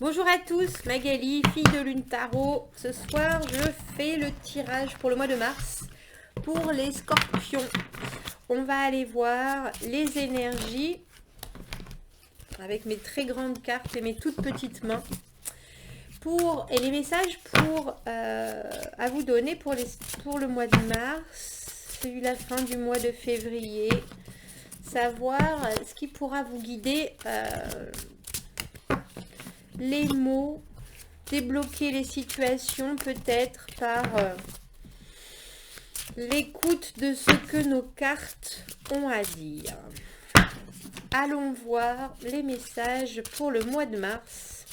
Bonjour à tous, Magali, fille de Lune Tarot. Ce soir, je fais le tirage pour le mois de mars pour les scorpions. On va aller voir les énergies avec mes très grandes cartes et mes toutes petites mains et les messages à vous donner pour le mois de mars, celui la fin du mois de février. Savoir ce qui pourra vous guider, les mots, débloquer les situations peut-être par l'écoute de ce que nos cartes ont à dire. Allons voir les messages pour le mois de mars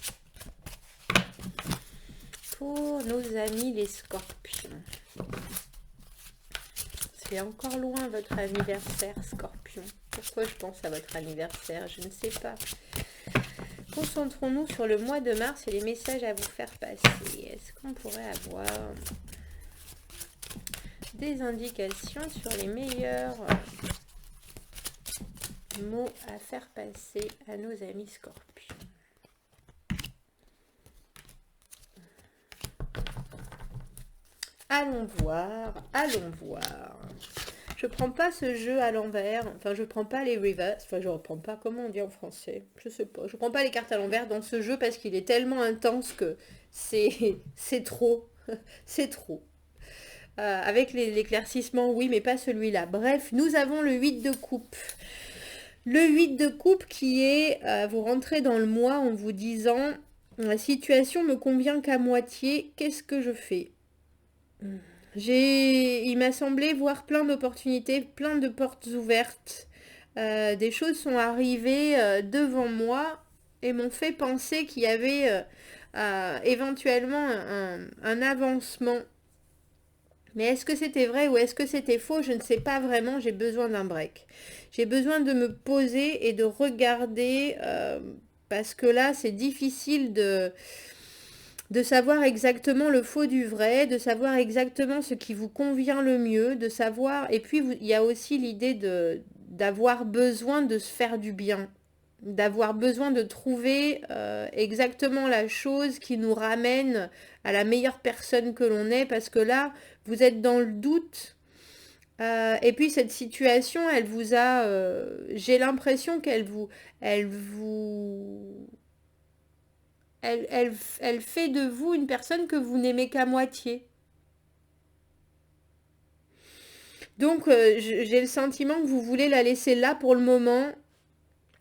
pour nos amis les scorpions. C'est encore loin votre anniversaire, scorpion. Pourquoi je pense à votre anniversaire? Je ne sais pas. Concentrons-nous sur le mois de mars et les messages à vous faire passer. Est-ce qu'on pourrait avoir des indications sur les meilleurs mots à faire passer à nos amis scorpions? Allons voir, allons voir. Je prends pas ce jeu à l'envers, enfin je prends pas les reverse, enfin je reprends pas, comment on dit en français, je sais pas, je prends pas les cartes à l'envers dans ce jeu parce qu'il est tellement intense que c'est trop, c'est trop. Avec l'éclaircissement, oui, mais pas celui-là. Bref, nous avons le 8 de coupe. Le 8 de coupe qui est, vous rentrez dans le mois en vous disant, la situation me convient qu'à moitié, qu'est-ce que je fais? Il m'a semblé voir plein d'opportunités, plein de portes ouvertes. Des choses sont arrivées devant moi et m'ont fait penser qu'il y avait éventuellement un avancement. Mais est-ce que c'était vrai ou est-ce que c'était faux? Je ne sais pas vraiment, j'ai besoin d'un break. J'ai besoin de me poser et de regarder parce que là, c'est difficile de savoir exactement le faux du vrai, de savoir exactement ce qui vous convient le mieux, de savoir... Et puis, il y a aussi l'idée d'avoir besoin de se faire du bien, d'avoir besoin de trouver exactement la chose qui nous ramène à la meilleure personne que l'on est, parce que là, vous êtes dans le doute. Et puis cette situation, elle vous a... j'ai l'impression qu'elle vous... Elle vous elle fait de vous une personne que vous n'aimez qu'à moitié. Donc, j'ai le sentiment que vous voulez la laisser là pour le moment.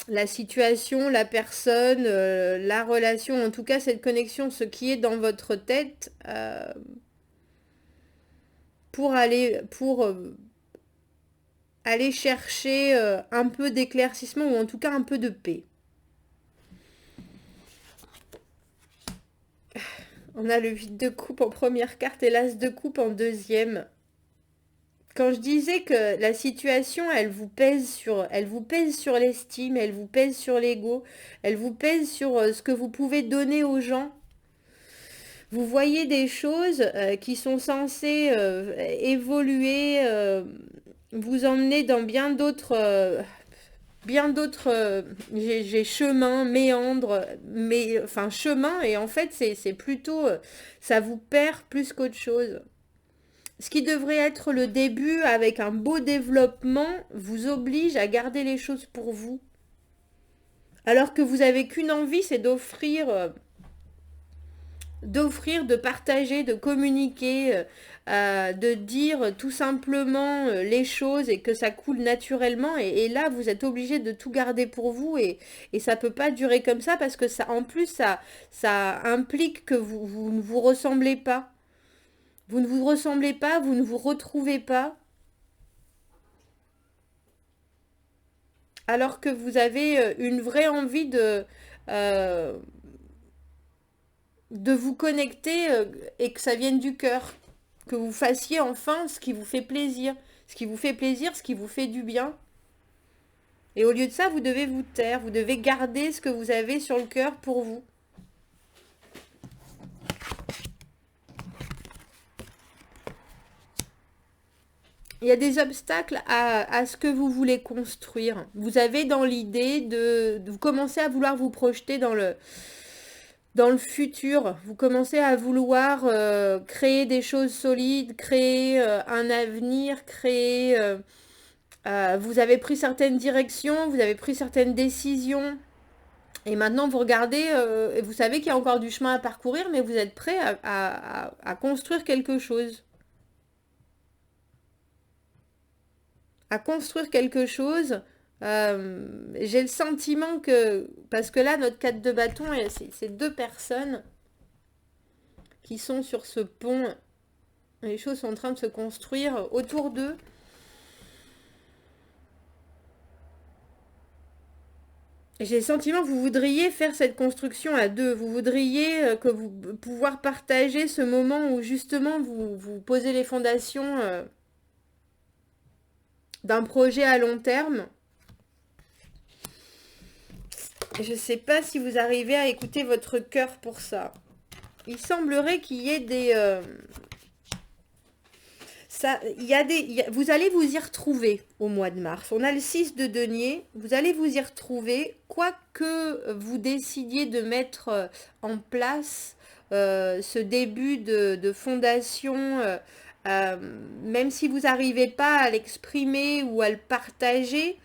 La situation, la personne, la relation, en tout cas cette connexion, ce qui est dans votre tête, pour aller chercher un peu d'éclaircissement ou en tout cas un peu de paix. On a le 8 de coupe en première carte et l'as de coupe en deuxième. Quand je disais que la situation, elle vous pèse sur l'estime, elle vous pèse sur l'ego, elle vous pèse sur ce que vous pouvez donner aux gens. Vous voyez des choses qui sont censées évoluer, vous emmener dans bien d'autres, j'ai chemin, méandre, enfin chemin, et en fait c'est plutôt, ça vous perd plus qu'autre chose. Ce qui devrait être le début avec un beau développement vous oblige à garder les choses pour vous. Alors que vous avez qu'une envie, c'est d'offrir, de partager, de communiquer, de dire tout simplement les choses et que ça coule naturellement. Et là, vous êtes obligé de tout garder pour vous et ça peut pas durer comme ça parce que ça, en plus, ça implique que vous ne vous ressemblez pas. Vous ne vous ressemblez pas, vous ne vous retrouvez pas. Alors que vous avez une vraie envie euh, de vous connecter et que ça vienne du cœur. Que vous fassiez enfin ce qui vous fait plaisir. Ce qui vous fait plaisir, ce qui vous fait du bien. Et au lieu de ça, vous devez vous taire. Vous devez garder ce que vous avez sur le cœur pour vous. Il y a des obstacles à ce que vous voulez construire. Vous avez dans l'idée de commencer à vouloir vous projeter dans le futur. Vous commencez à vouloir créer des choses solides, créer un avenir, créer... vous avez pris certaines directions, vous avez pris certaines décisions. Et maintenant, vous regardez, et vous savez qu'il y a encore du chemin à parcourir, mais vous êtes prêt à construire quelque chose. À construire quelque chose. J'ai le sentiment que... Parce que là, notre 4 de bâton, c'est deux personnes qui sont sur ce pont. Les choses sont en train de se construire autour d'eux. J'ai le sentiment que vous voudriez faire cette construction à deux. Vous voudriez que vous pouvoir partager ce moment où justement vous posez les fondations d'un projet à long terme. Je ne sais pas si vous arrivez à écouter votre cœur pour ça. Il semblerait qu'il y ait des... vous allez vous y retrouver au mois de mars. On a le 6 de denier. Vous allez vous y retrouver. Quoi que vous décidiez de mettre en place ce début de fondation, même si vous n'arrivez pas à l'exprimer ou à le partager,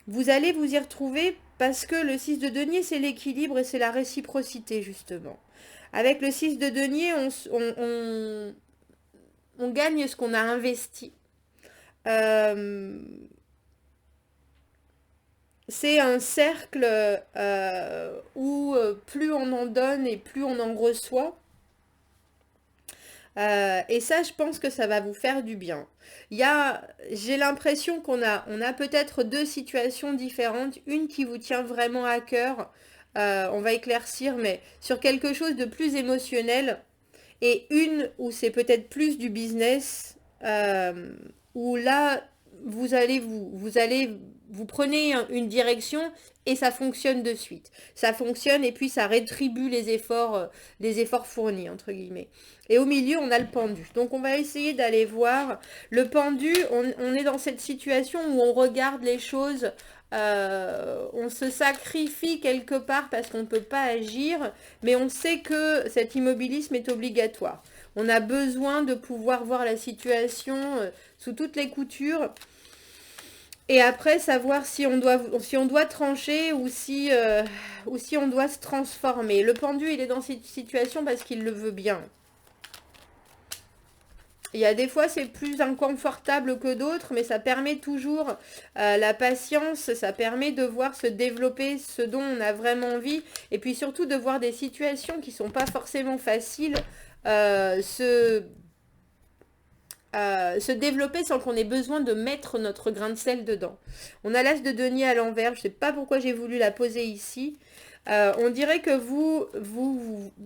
vous allez vous y retrouver parce que le 6 de denier, c'est l'équilibre et c'est la réciprocité, justement. Avec le 6 de denier, on gagne ce qu'on a investi. C'est un cercle où plus on en donne et plus on en reçoit. Et ça, je pense que ça va vous faire du bien. J'ai l'impression on a peut-être deux situations différentes. Une qui vous tient vraiment à cœur. On va éclaircir, mais sur quelque chose de plus émotionnel. Et une où c'est peut-être plus du business, où là, vous prenez une direction et ça fonctionne de suite. Ça fonctionne et puis ça rétribue les efforts fournis, entre guillemets. Et au milieu, on a le pendu. Donc on va essayer d'aller voir. Le pendu, on est dans cette situation où on regarde les choses, on se sacrifie quelque part parce qu'on ne peut pas agir, mais on sait que cet immobilisme est obligatoire. On a besoin de pouvoir voir la situation sous toutes les coutures et après savoir si on doit trancher ou si on doit se transformer. Le pendu, il est dans cette situation parce qu'il le veut bien. Il y a des fois, c'est plus inconfortable que d'autres, mais ça permet toujours la patience, ça permet de voir se développer ce dont on a vraiment envie, et puis surtout de voir des situations qui ne sont pas forcément faciles se développer sans qu'on ait besoin de mettre notre grain de sel dedans. On a l'as de denier à l'envers, je ne sais pas pourquoi j'ai voulu la poser ici. On dirait que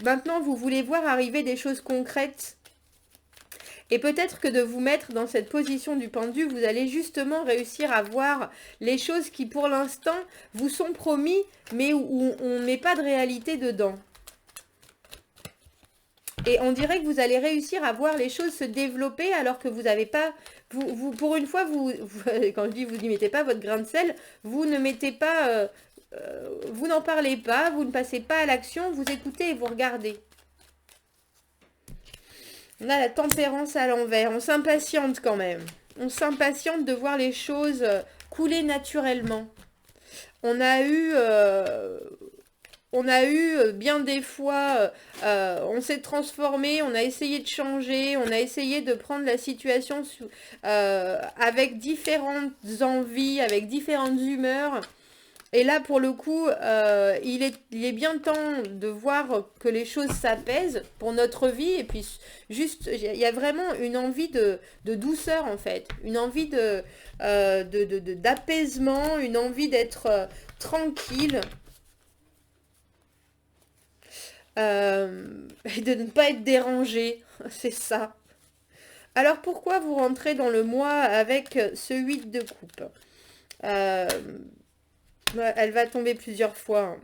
maintenant, vous voulez voir arriver des choses concrètes. Et peut-être que de vous mettre dans cette position du pendu, vous allez justement réussir à voir les choses qui pour l'instant vous sont promis, mais où on ne met pas de réalité dedans. Et on dirait que vous allez réussir à voir les choses se développer alors que vous n'avez pas... pour une fois, quand je dis vous n'y mettez pas votre grain de sel, vous ne mettez pas... vous n'en parlez pas, vous ne passez pas à l'action, vous écoutez et vous regardez. On a la tempérance à l'envers. On s'impatiente quand même. On s'impatiente de voir les choses couler naturellement. On a eu bien des fois, on s'est transformé, on a essayé de changer, on a essayé de prendre la situation avec différentes envies, avec différentes humeurs. Et là, pour le coup, il est bien temps de voir que les choses s'apaisent pour notre vie. Et puis, juste, il y a vraiment une envie de douceur, en fait. Une envie d'apaisement, une envie d'être tranquille. Et de ne pas être dérangé. C'est ça. Alors, pourquoi vous rentrez dans le mois avec ce 8 de coupe elle va tomber plusieurs fois.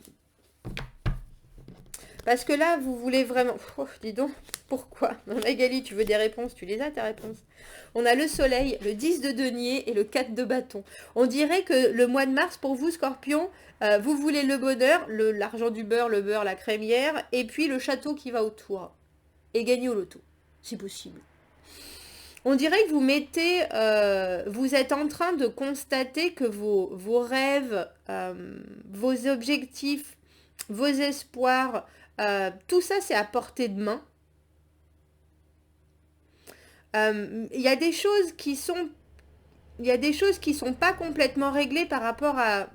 Parce que là, vous voulez vraiment... Oh, dis donc, pourquoi? Magali, tu veux des réponses? Tu les as, tes réponses. On a le soleil, le 10 de denier et le 4 de bâton. On dirait que le mois de mars, pour vous, Scorpion, vous voulez le bonheur, l'argent du beurre, le beurre, la crémière, et puis le château qui va autour. Et gagner au loto, si possible. On dirait que vous mettez, vous êtes en train de constater que vos rêves, vos objectifs, vos espoirs, tout ça c'est à portée de main. Il y a des choses qui sont, il y a des choses qui sont pas complètement réglées par rapport à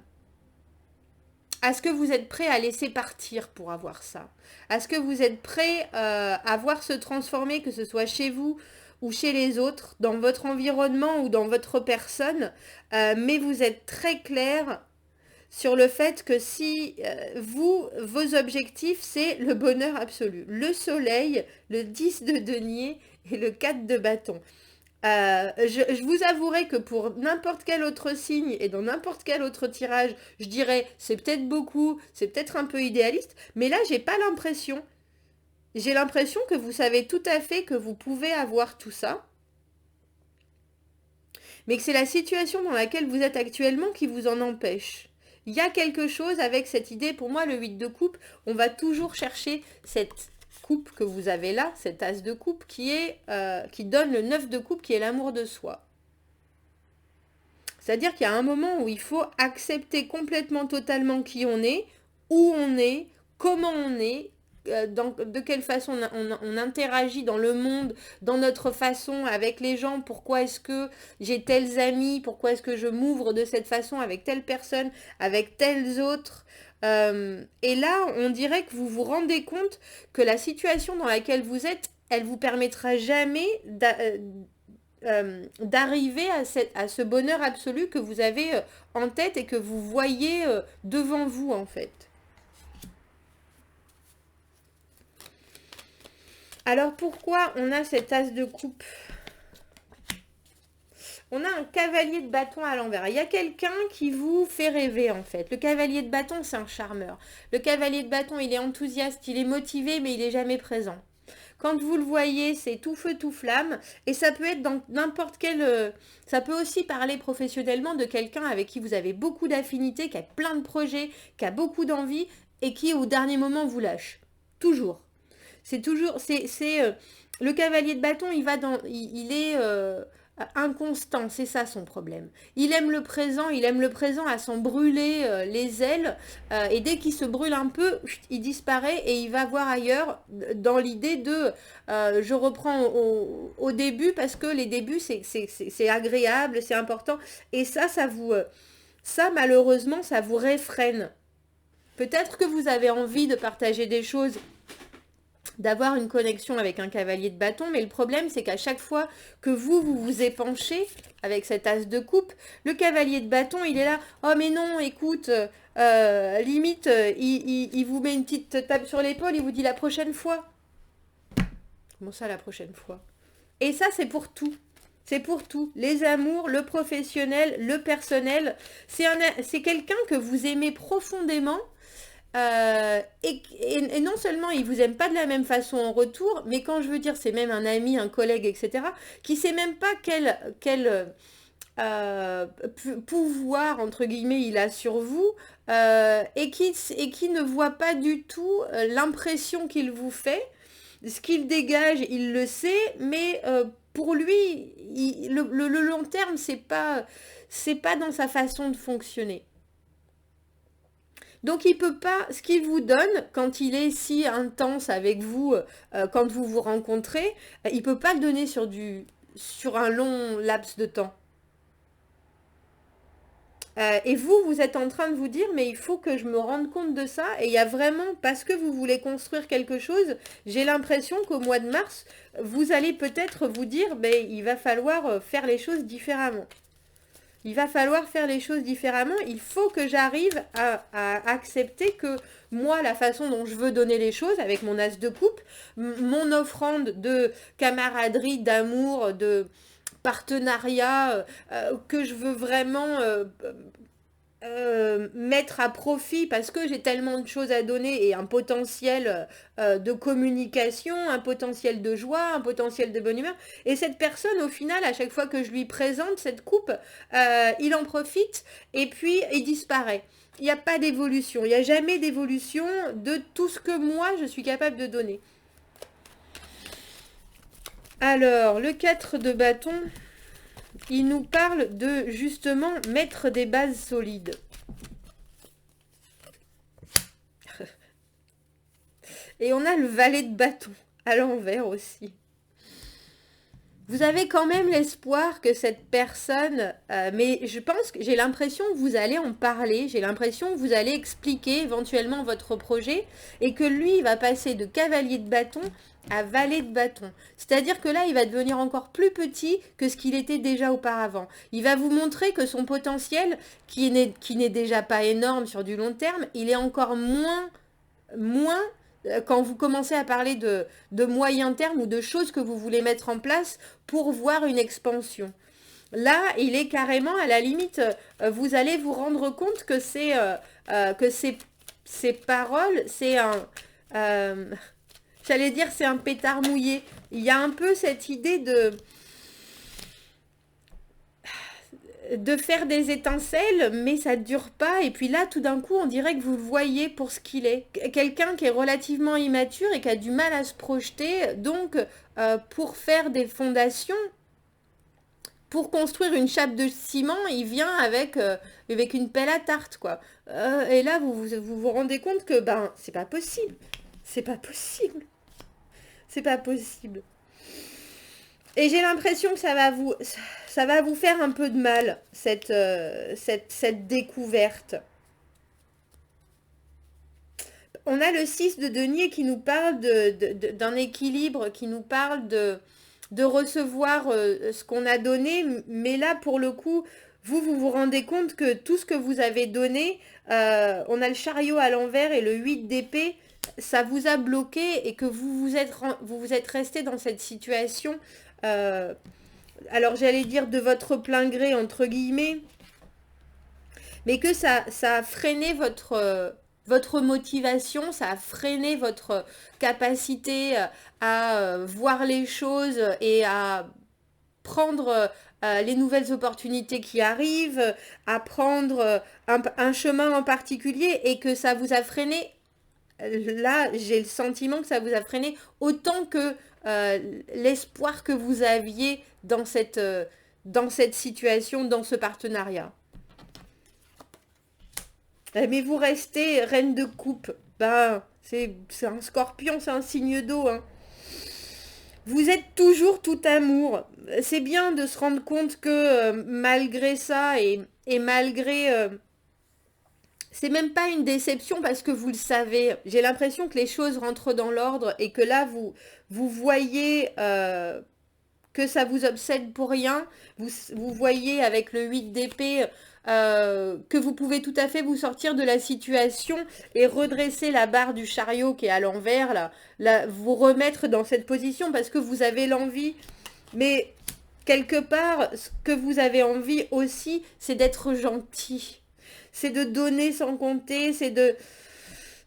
ce que vous êtes prêt à laisser partir pour avoir ça. À ce que vous êtes prêt à voir se transformer, que ce soit chez vous ou chez les autres, dans votre environnement ou dans votre personne. Mais vous êtes très clair sur le fait que si vos objectifs, c'est le bonheur absolu. Le soleil, le 10 de denier et le 4 de bâton. Je vous avouerai que pour n'importe quel autre signe et dans n'importe quel autre tirage, je dirais c'est peut-être beaucoup, c'est peut-être un peu idéaliste, mais là j'ai pas l'impression. J'ai l'impression que vous savez tout à fait que vous pouvez avoir tout ça, mais que c'est la situation dans laquelle vous êtes actuellement qui vous en empêche. Il y a quelque chose avec cette idée, pour moi le 8 de coupe, on va toujours chercher cette coupe que vous avez là, cet as de coupe qui donne le 9 de coupe qui est l'amour de soi. C'est-à-dire qu'il y a un moment où il faut accepter complètement totalement qui on est, où on est, comment on est, de quelle façon on interagit dans le monde, dans notre façon avec les gens, pourquoi est-ce que j'ai tels amis, pourquoi est-ce que je m'ouvre de cette façon avec telle personne, avec tels autres. Et là, on dirait que vous vous rendez compte que la situation dans laquelle vous êtes, elle vous permettra jamais d'arriver à ce bonheur absolu que vous avez en tête et que vous voyez devant vous en fait. Alors pourquoi on a cet as de coupe? On a un cavalier de bâton à l'envers. Il y a quelqu'un qui vous fait rêver en fait. Le cavalier de bâton, c'est un charmeur. Le cavalier de bâton, il est enthousiaste, il est motivé, mais il n'est jamais présent. Quand vous le voyez, c'est tout feu, tout flamme. Et ça peut être dans n'importe quel... ça peut aussi parler professionnellement de quelqu'un avec qui vous avez beaucoup d'affinités, qui a plein de projets, qui a beaucoup d'envie et qui au dernier moment vous lâche. Toujours. C'est toujours... le cavalier de bâton, il est inconstant, c'est ça son problème. Il aime le présent à s'en brûler les ailes, et dès qu'il se brûle un peu, il disparaît et il va voir ailleurs dans l'idée de je reprends au début parce que les débuts c'est agréable, c'est important et ça malheureusement ça vous réfrène. Peut-être que vous avez envie de partager des choses, d'avoir une connexion avec un cavalier de bâton, mais le problème c'est qu'à chaque fois que vous épanchez avec cet as de coupe, le cavalier de bâton il est là, oh mais non écoute, limite il vous met une petite tape sur l'épaule, il vous dit la prochaine fois. Comment ça la prochaine fois? Et ça c'est pour tout. C'est pour tout. Les amours, le professionnel, le personnel. C'est quelqu'un que vous aimez profondément. Et non seulement il vous aime pas de la même façon en retour, mais quand je veux dire c'est même un ami, un collègue, etc., qui sait même pas quel pouvoir entre guillemets il a sur vous, et qui ne voit pas du tout l'impression qu'il vous fait, ce qu'il dégage, il le sait, mais pour lui, le long terme, c'est pas dans sa façon de fonctionner. Donc il peut pas, ce qu'il vous donne quand il est si intense avec vous, quand vous vous rencontrez, il peut pas le donner sur un long laps de temps. Et vous êtes en train de vous dire, mais il faut que je me rende compte de ça. Et il y a vraiment, parce que vous voulez construire quelque chose, j'ai l'impression qu'au mois de mars, vous allez peut-être vous dire, ben, il va falloir faire les choses différemment. Il va falloir faire les choses différemment. Il faut que j'arrive à accepter que moi, la façon dont je veux donner les choses, avec mon as de coupe, mon offrande de camaraderie, d'amour, de partenariat, que je veux vraiment mettre à profit parce que j'ai tellement de choses à donner et un potentiel de communication, un potentiel de joie, un potentiel de bonne humeur. Et cette personne, au final, à chaque fois que je lui présente cette coupe, il en profite et puis il disparaît. Il n'y a pas d'évolution, il n'y a jamais d'évolution de tout ce que moi je suis capable de donner. Alors, le 4 de bâton, il nous parle de justement mettre des bases solides. Et on a le valet de bâton à l'envers aussi. Vous avez quand même l'espoir que cette personne, mais je pense que j'ai l'impression que vous allez en parler, j'ai l'impression que vous allez expliquer éventuellement votre projet et que lui, il va passer de cavalier de bâton à valet de bâton. C'est-à-dire que là, il va devenir encore plus petit que ce qu'il était déjà auparavant. Il va vous montrer que son potentiel, qui n'est déjà pas énorme sur du long terme, il est encore moins quand vous commencez à parler de moyen terme ou de choses que vous voulez mettre en place pour voir une expansion. Là, il est carrément à la limite, vous allez vous rendre compte que ces paroles, c'est j'allais dire, c'est un pétard mouillé. Il y a un peu cette idée de faire des étincelles, mais ça ne dure pas. Et puis là, tout d'un coup, on dirait que vous le voyez pour ce qu'il est. Quelqu'un qui est relativement immature et qui a du mal à se projeter. Donc, pour faire des fondations, pour construire une chape de ciment, il vient avec une pelle à tarte, quoi. Et là, vous rendez compte que, c'est pas possible. C'est pas possible. C'est pas possible. Et j'ai l'impression que ça va vous faire un peu de mal, cette découverte. On a le 6 de denier qui nous parle d'un équilibre, qui nous parle de recevoir ce qu'on a donné. Mais là, pour le coup, vous rendez compte que tout ce que vous avez donné, on a le chariot à l'envers et le 8 d'épée, ça vous a bloqué et que vous vous êtes resté dans cette situation. Alors j'allais dire de votre plein gré entre guillemets, mais que ça a freiné votre motivation, ça a freiné votre capacité à voir les choses et à prendre les nouvelles opportunités qui arrivent, à prendre un chemin en particulier et que ça vous a freiné. Là, j'ai le sentiment que ça vous a freiné autant que l'espoir que vous aviez dans cette situation, dans ce partenariat. Mais vous restez reine de coupe. C'est un scorpion, c'est un signe d'eau. Hein. Vous êtes toujours tout amour. C'est bien de se rendre compte que malgré ça et malgré... c'est même pas une déception parce que vous le savez. J'ai l'impression que les choses rentrent dans l'ordre et que là, vous voyez que ça vous obsède pour rien. Vous voyez avec le 8 d'épée que vous pouvez tout à fait vous sortir de la situation et redresser la barre du chariot qui est à l'envers, là, vous remettre dans cette position parce que vous avez l'envie. Mais quelque part, ce que vous avez envie aussi, c'est d'être gentil. C'est de donner sans compter, c'est de...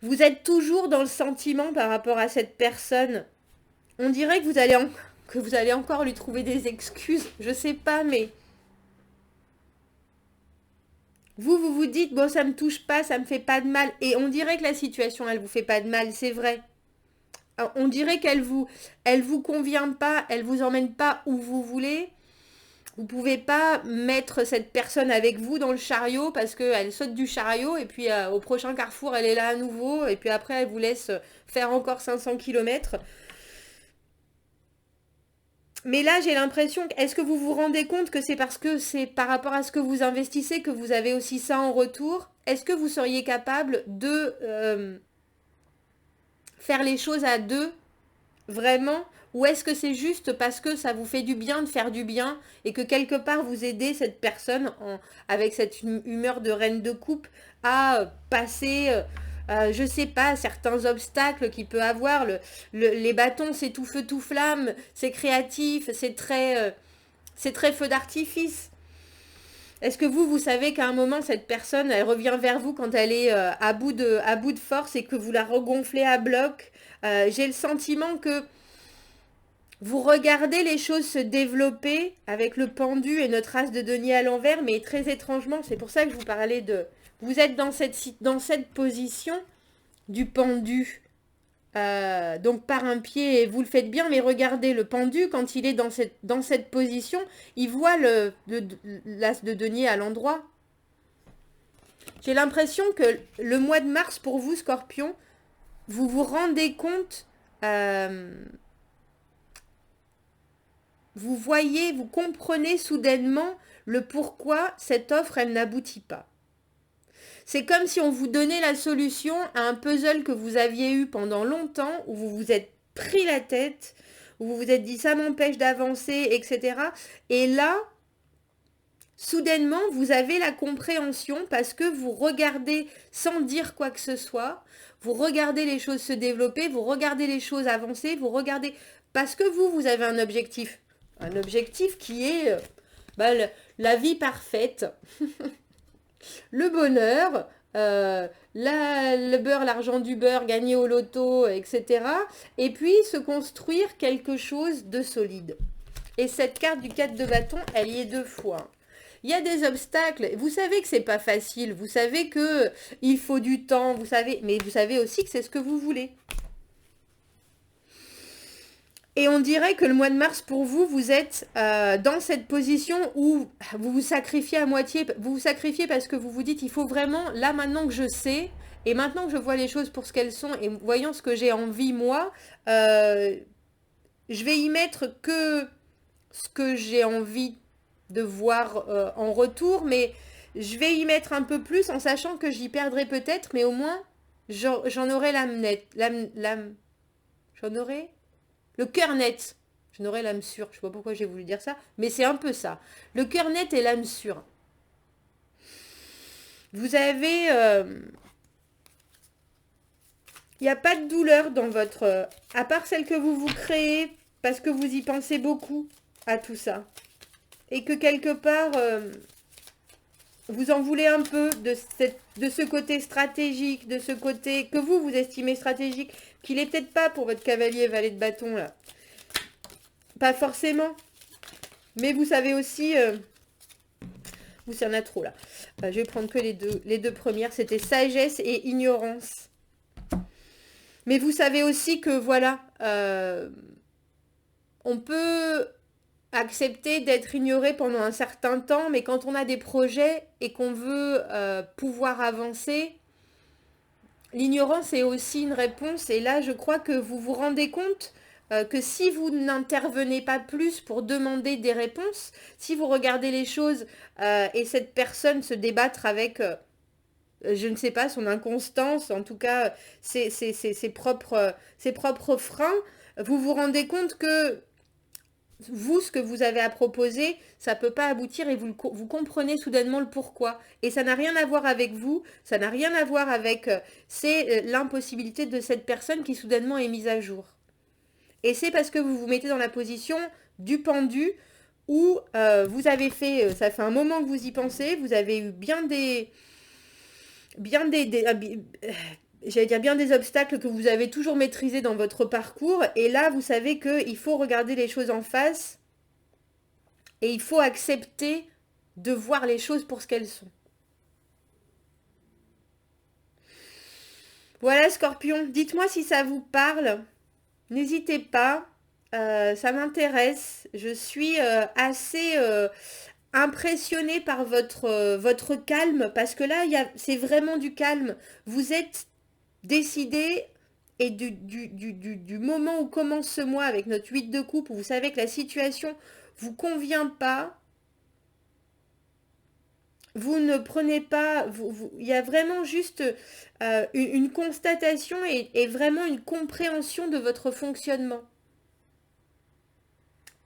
Vous êtes toujours dans le sentiment par rapport à cette personne. On dirait que vous allez encore lui trouver des excuses. Je sais pas, mais... Vous vous dites, bon, ça me touche pas, ça me fait pas de mal. Et on dirait que la situation, elle vous fait pas de mal, c'est vrai. On dirait elle vous convient pas, elle vous emmène pas où vous voulez. Vous pouvez pas mettre cette personne avec vous dans le chariot parce qu'elle saute du chariot et puis au prochain carrefour, elle est là à nouveau et puis après, elle vous laisse faire encore 500 km. Mais là, j'ai l'impression est-ce que vous vous rendez compte que c'est parce que c'est par rapport à ce que vous investissez que vous avez aussi ça en retour? Est-ce que vous seriez capable de faire les choses à deux, vraiment? Ou est-ce que c'est juste parce que ça vous fait du bien de faire du bien et que quelque part vous aidez cette personne avec cette humeur de reine de coupe à passer, je sais pas, certains obstacles qu'il peut avoir. Les bâtons, c'est tout feu, tout flamme, c'est créatif, c'est très feu d'artifice. Est-ce que vous savez qu'à un moment, cette personne, elle revient vers vous quand elle est à bout de force et que vous la regonflez à bloc? J'ai le sentiment que vous regardez les choses se développer avec le pendu et notre as de denier à l'envers, mais très étrangement, c'est pour ça que je vous parlais de... Vous êtes dans cette position du pendu. Donc par un pied, vous le faites bien, mais regardez, le pendu, quand il est dans cette position, il voit l'as de denier à l'endroit. J'ai l'impression que le mois de mars, pour vous, Scorpion, vous vous rendez compte, vous voyez, vous comprenez soudainement le pourquoi cette offre, elle n'aboutit pas. C'est comme si on vous donnait la solution à un puzzle que vous aviez eu pendant longtemps, où vous vous êtes pris la tête, où vous vous êtes dit ça m'empêche d'avancer, etc. Et là, soudainement, vous avez la compréhension parce que vous regardez sans dire quoi que ce soit, vous regardez les choses se développer, vous regardez les choses avancer, vous regardez... Parce que vous avez un objectif. Un objectif qui est la vie parfaite. Le bonheur, le beurre, l'argent du beurre, gagner au loto, etc. Et puis se construire quelque chose de solide. Et cette carte du 4 de bâton, elle y est 2 fois. Il y a des obstacles. Vous savez que c'est pas facile. Vous savez que il faut du temps. Vous savez, mais vous savez aussi que c'est ce que vous voulez. Et on dirait que le mois de mars, pour vous, vous êtes dans cette position où vous vous sacrifiez à moitié. Vous vous sacrifiez parce que vous vous dites, il faut vraiment, là maintenant que je sais, et maintenant que je vois les choses pour ce qu'elles sont, et voyant ce que j'ai envie, moi, je vais y mettre que ce que j'ai envie de voir en retour, mais je vais y mettre un peu plus en sachant que j'y perdrai peut-être, mais au moins, j'en aurai l'âme nette. J'en aurai le cœur net. Je n'aurai l'âme sûre. Je ne sais pas pourquoi j'ai voulu dire ça, mais c'est un peu ça. Le cœur net et l'âme sûre. Vous avez... il n'y a pas de douleur dans votre... à part celle que vous vous créez, parce que vous y pensez beaucoup à tout ça. Et que quelque part, vous en voulez un peu de ce côté stratégique, de ce côté que vous estimez stratégique, qu'il n'est peut-être pas pour votre cavalier valet de bâton, là. Pas forcément. Mais vous savez aussi... vous, il y en a trop, là. Je vais prendre que les deux premières. C'était sagesse et ignorance. Mais vous savez aussi que, voilà, on peut accepter d'être ignoré pendant un certain temps, mais quand on a des projets et qu'on veut pouvoir avancer, l'ignorance est aussi une réponse. Et là, je crois que vous vous rendez compte que si vous n'intervenez pas plus pour demander des réponses, si vous regardez les choses et cette personne se débattre avec... je ne sais pas, son inconstance, en tout cas ses propres freins, vous vous rendez compte que vous, ce que vous avez à proposer, ça ne peut pas aboutir et vous comprenez soudainement le pourquoi. Et ça n'a rien à voir avec vous, ça n'a rien à voir avec... c'est l'impossibilité de cette personne qui soudainement est mise à jour. Et c'est parce que vous vous mettez dans la position du pendu où vous avez fait... ça fait un moment que vous y pensez, vous avez eu bien des obstacles que vous avez toujours maîtrisés dans votre parcours. Et là, vous savez qu'il faut regarder les choses en face et il faut accepter de voir les choses pour ce qu'elles sont. Voilà, Scorpion. Dites-moi si ça vous parle. N'hésitez pas. Ça m'intéresse. Je suis assez... impressionnée par votre calme, parce que là, c'est vraiment du calme. Vous êtes décidé, et du moment où commence ce mois avec notre 8 de coupe, où vous savez que la situation vous convient pas, vous ne prenez pas... il y a vraiment juste une constatation et vraiment une compréhension de votre fonctionnement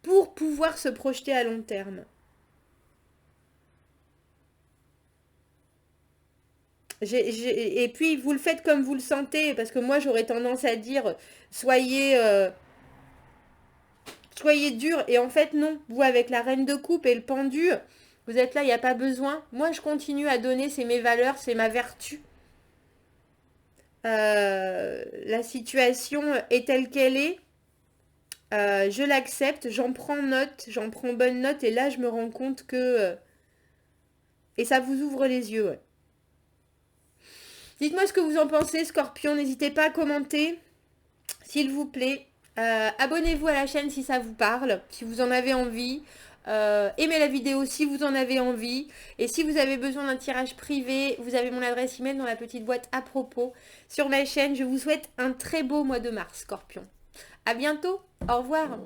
pour pouvoir se projeter à long terme. Et puis, vous le faites comme vous le sentez, parce que moi, j'aurais tendance à dire, soyez dur. Et en fait, non. Vous, avec la reine de coupe et le pendu, Vous êtes là, il n'y a pas besoin. Moi, je continue à donner, c'est mes valeurs, c'est ma vertu. La situation est telle qu'elle est. Je l'accepte, j'en prends note, j'en prends bonne note. Et là, je me rends compte que... et ça vous ouvre les yeux, ouais. Dites-moi ce que vous en pensez, Scorpion. N'hésitez pas à commenter, s'il vous plaît. Abonnez-vous à la chaîne si ça vous parle, si vous en avez envie. Aimez la vidéo si vous en avez envie. Et si vous avez besoin d'un tirage privé, vous avez mon adresse email dans la petite boîte à propos sur ma chaîne. Je vous souhaite un très beau mois de mars, Scorpion. À bientôt. Au revoir.